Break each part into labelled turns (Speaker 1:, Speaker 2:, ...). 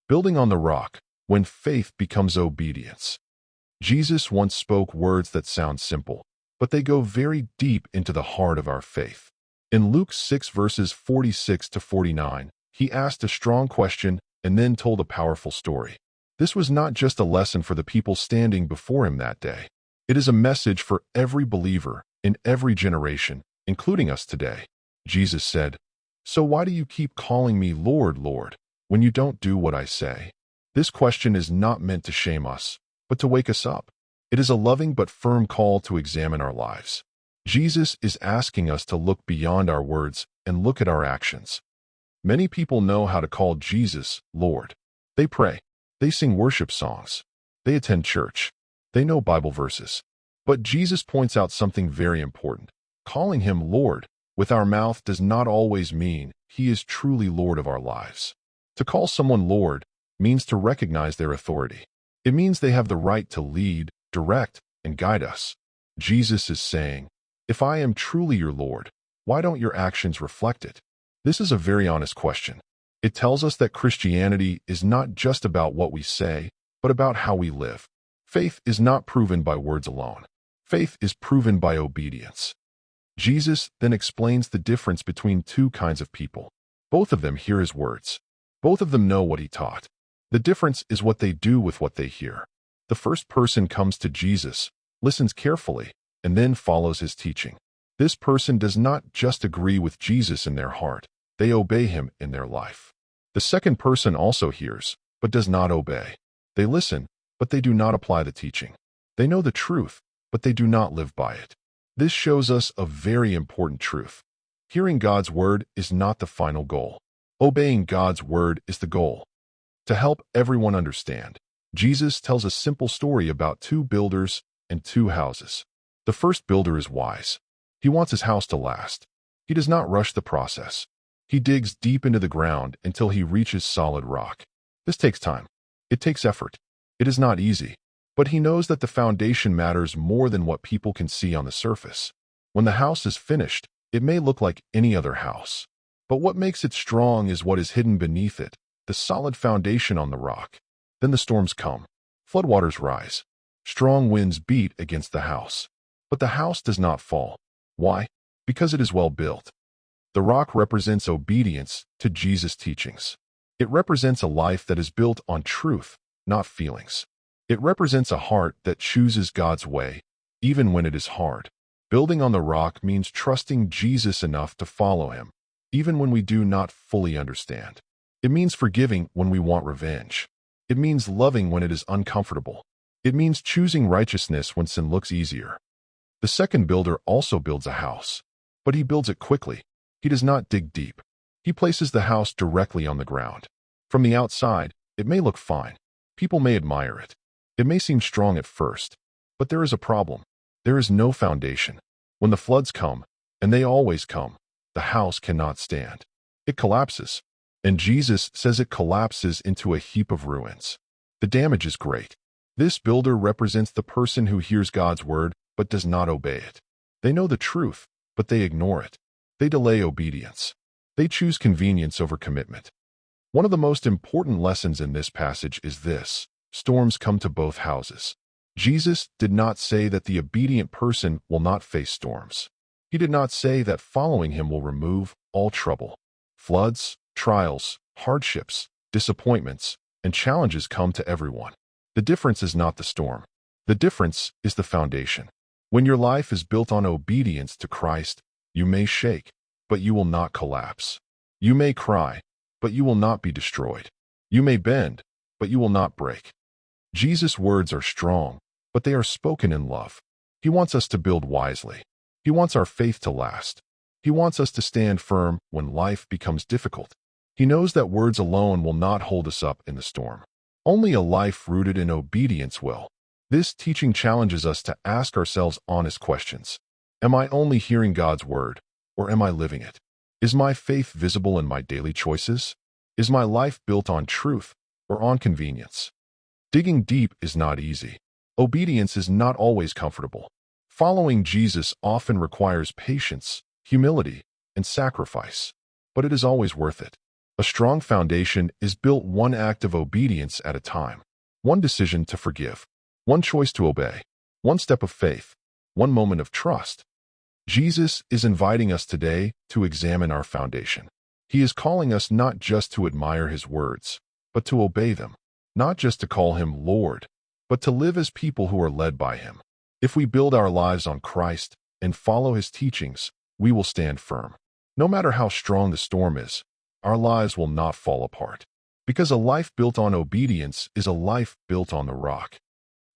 Speaker 1: Building on the rock, when faith becomes obedience. Jesus once spoke words that sound simple, but they go very deep into the heart of our faith. In Luke 6 verses 46 to 49, he asked a strong question and then told a powerful story. This was not just a lesson for the people standing before him that day. It is a message for every believer in every generation, including us today. Jesus said, "So why do you keep calling me Lord, Lord, when you don't do what I say?" This question is not meant to shame us, but to wake us up. It is a loving but firm call to examine our lives. Jesus is asking us to look beyond our words and look at our actions. Many people know how to call Jesus Lord. They pray. They sing worship songs. They attend church. They know Bible verses. But Jesus points out something very important. Calling him Lord with our mouth does not always mean he is truly Lord of our lives. To call someone Lord means to recognize their authority. It means they have the right to lead, direct, and guide us. Jesus is saying, if I am truly your Lord, why don't your actions reflect it? This is a very honest question. It tells us that Christianity is not just about what we say, but about how we live. Faith is not proven by words alone. Faith is proven by obedience. Jesus then explains the difference between two kinds of people. Both of them hear his words. Both of them know what he taught. The difference is what they do with what they hear. The first person comes to Jesus, listens carefully, and then follows his teaching. This person does not just agree with Jesus in their heart, they obey him in their life. The second person also hears, but does not obey. They listen, but they do not apply the teaching. They know the truth, but they do not live by it. This shows us a very important truth. Hearing God's word is not the final goal. Obeying God's word is the goal. To help everyone understand, Jesus tells a simple story about two builders and two houses. The first builder is wise. He wants his house to last. He does not rush the process. He digs deep into the ground until he reaches solid rock. This takes time. It takes effort. It is not easy. But he knows that the foundation matters more than what people can see on the surface. When the house is finished, it may look like any other house. But what makes it strong is what is hidden beneath it, the solid foundation on the rock. Then the storms come. Floodwaters rise. Strong winds beat against the house. But the house does not fall. Why? Because it is well built. The rock represents obedience to Jesus' teachings. It represents a life that is built on truth, not feelings. It represents a heart that chooses God's way, even when it is hard. Building on the rock means trusting Jesus enough to follow him, even when we do not fully understand. It means forgiving when we want revenge. It means loving when it is uncomfortable. It means choosing righteousness when sin looks easier. The second builder also builds a house, but he builds it quickly. He does not dig deep. He places the house directly on the ground. From the outside, it may look fine. People may admire it. It may seem strong at first, but there is a problem. There is no foundation. When the floods come, and they always come, the house cannot stand. It collapses. And Jesus says it collapses into a heap of ruins. The damage is great. This builder represents the person who hears God's word but does not obey it. They know the truth, but they ignore it. They delay obedience. They choose convenience over commitment. One of the most important lessons in this passage is this: storms come to both houses. Jesus did not say that the obedient person will not face storms. He did not say that following him will remove all trouble. Floods, trials, hardships, disappointments, and challenges come to everyone. The difference is not the storm. The difference is the foundation. When your life is built on obedience to Christ, you may shake, but you will not collapse. You may cry, but you will not be destroyed. You may bend, but you will not break. Jesus' words are strong, but they are spoken in love. He wants us to build wisely. He wants our faith to last. He wants us to stand firm when life becomes difficult. He knows that words alone will not hold us up in the storm. Only a life rooted in obedience will. This teaching challenges us to ask ourselves honest questions. Am I only hearing God's word, or am I living it? Is my faith visible in my daily choices? Is my life built on truth or on convenience? Digging deep is not easy. Obedience is not always comfortable. Following Jesus often requires patience, humility, and sacrifice, but it is always worth it. A strong foundation is built one act of obedience at a time, one decision to forgive, one choice to obey, one step of faith, one moment of trust. Jesus is inviting us today to examine our foundation. He is calling us not just to admire his words, but to obey them, not just to call him Lord, but to live as people who are led by him. If we build our lives on Christ and follow his teachings, we will stand firm. No matter how strong the storm is, our lives will not fall apart. Because a life built on obedience is a life built on the rock.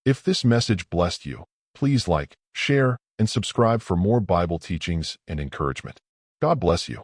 Speaker 1: If this message blessed you, please like, share, and subscribe for more Bible teachings and encouragement. God bless you.